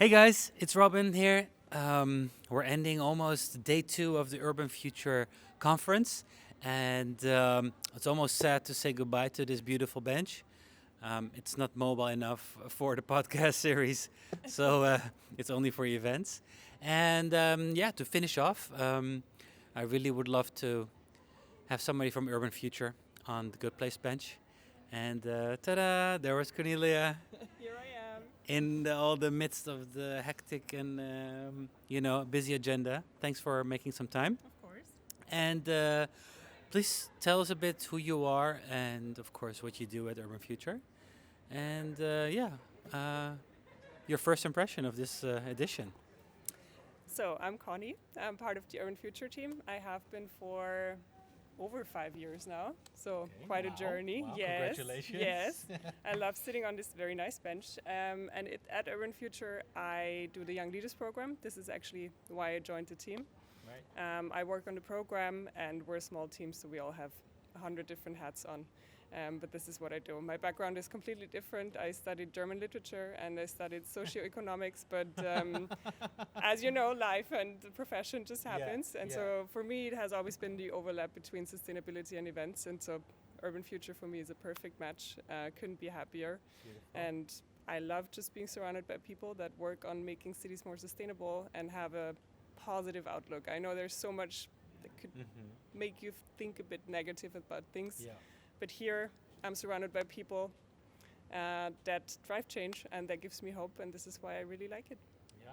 Hey guys, it's Robin here. We're ending almost day 2 of the Urban Future conference, and it's almost sad to say goodbye to this beautiful bench. It's not mobile enough for the podcast series, so it's only for events. And yeah, to finish off, I really would love to have somebody from Urban Future on the Good Place bench. And ta-da, there was Cornelia Here I am. in all the midst of the hectic and busy agenda. Thanks for making some time. Of course. And please tell us a bit who you are and, of course, what you do at Urban Future. And your first impression of this edition. So I'm Connie. I'm part of the Urban Future team. I have been for over 5 years now, so Okay, quite a wow, journey. wow, Yes, congratulations. yes. I love sitting on this very nice bench. At Urban Future, I do the Young Leaders program. This is actually why I joined the team. Right. I work on the program, and we're a small team, so we all have 100 different hats on. But this is what I do. My background is completely different. I studied German literature and I studied socioeconomics, but as you know, life and the profession just happens. So for me, it has always been the overlap between sustainability and events. And so Urban Future for me is a perfect match. Couldn't be happier. Beautiful. And I love just being surrounded by people that work on making cities more sustainable and have a positive outlook. I know there's so much that could make you think a bit negative about things. Yeah. But here, I'm surrounded by people that drive change, and that gives me hope, and this is why I really like it. Yeah.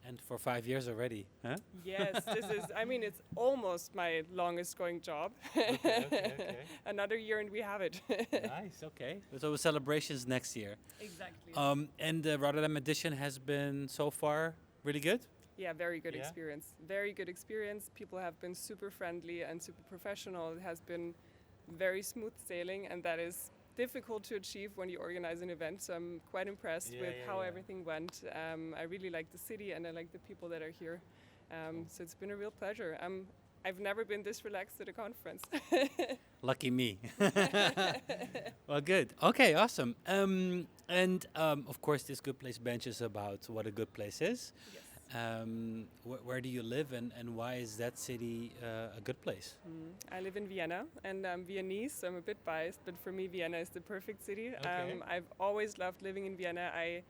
And for 5 years already, huh? Yes, it's almost my longest going job. Okay. Another year and we have it. Nice, okay. So celebrations next year. Exactly. And the Rotterdam edition has been so far really good? Yeah, very good Yeah. experience. Very good experience. People have been super friendly and super professional. It has been very smooth sailing, and that is difficult to achieve when you organize an event. So I'm quite impressed with how everything went. I really like the city and I like the people that are here. So it's been a real pleasure. I've never been this relaxed at a conference. Lucky me. Well, good. Okay, awesome. And of course, this Good Place bench is about what a good place is. Yes. Where do you live, and why is that city a good place? I live in Vienna, and I'm Viennese, so I'm a bit biased, but for me, Vienna is the perfect city. Okay. I've always loved living in Vienna. I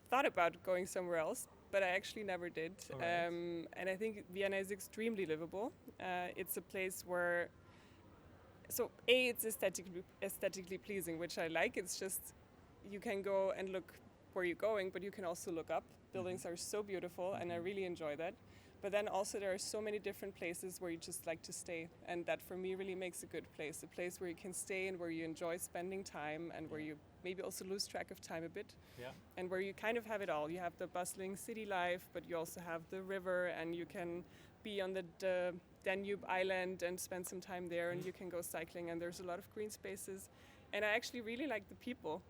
thought about going somewhere else, but I actually never did. All right. And I think Vienna is extremely livable. It's a place where, it's aesthetically pleasing, which I like. It's just, you can go and look where you're going, but you can also look up. Buildings are so beautiful, and I really enjoy that. But then also there are so many different places where you just like to stay, and that for me really makes a good place. A place where you can stay and where you enjoy spending time, and where you maybe also lose track of time a bit. Yeah. And where you kind of have it all. You have the bustling city life, but you also have the river, and you can be on the Danube island and spend some time there, and you can go cycling, and there's a lot of green spaces. And I actually really like the people.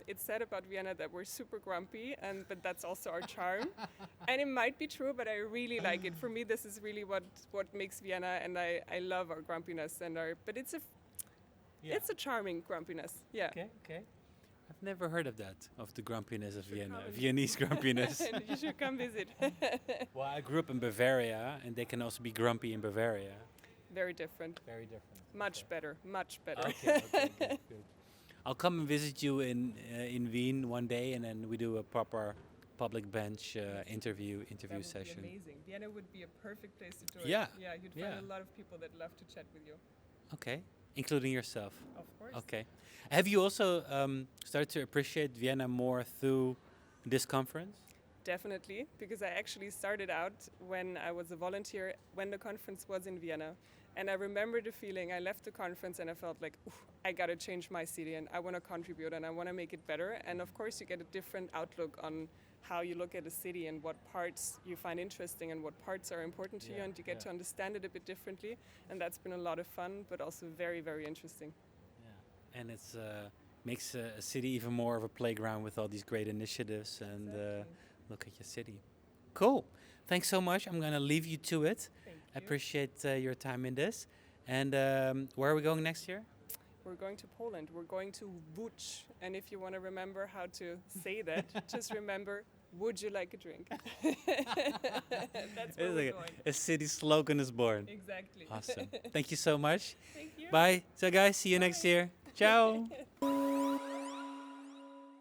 It's said about Vienna that we're super grumpy, but that's also our charm. And it might be true, but I really like it. For me, this is really what makes Vienna, and I love our grumpiness but it's a charming grumpiness. Yeah. Okay. I've never heard of that, of the grumpiness of Vienna, come. Viennese grumpiness. And you should come visit. Well, I grew up in Bavaria, and they can also be grumpy in Bavaria. Very different. Very different. Much better. Okay, good. I'll come and visit you in Wien one day, and then we do a proper public bench interview That would session. be amazing. Vienna would be a perfect place to do it. Yeah. Yeah, you'd find Yeah. a lot of people that love to chat with you. Okay, including yourself. Of course. Okay. Have you also started to appreciate Vienna more through this conference? Definitely, because I actually started out when I was a volunteer when the conference was in Vienna. And I remember the feeling, I left the conference and I felt like, I got to change my city and I want to contribute and I want to make it better. And of course, you get a different outlook on how you look at a city and what parts you find interesting and what parts are important to you, and you get to understand it a bit differently. And that's been a lot of fun, but also very, very interesting. Yeah, and it's makes a city even more of a playground with all these great initiatives and Exactly. look at your city. Cool. Thanks so much. I'm going to leave you to it. Thank you. Appreciate your time in this. And where are we going next year? We're going to Poland. We're going to Łódź. And if you want to remember how to say that, just remember Would you like a drink? That's where It's we're like going. a city slogan is born. Exactly. Awesome. Thank you so much. Thank you. Bye. So guys, see you next year. Ciao.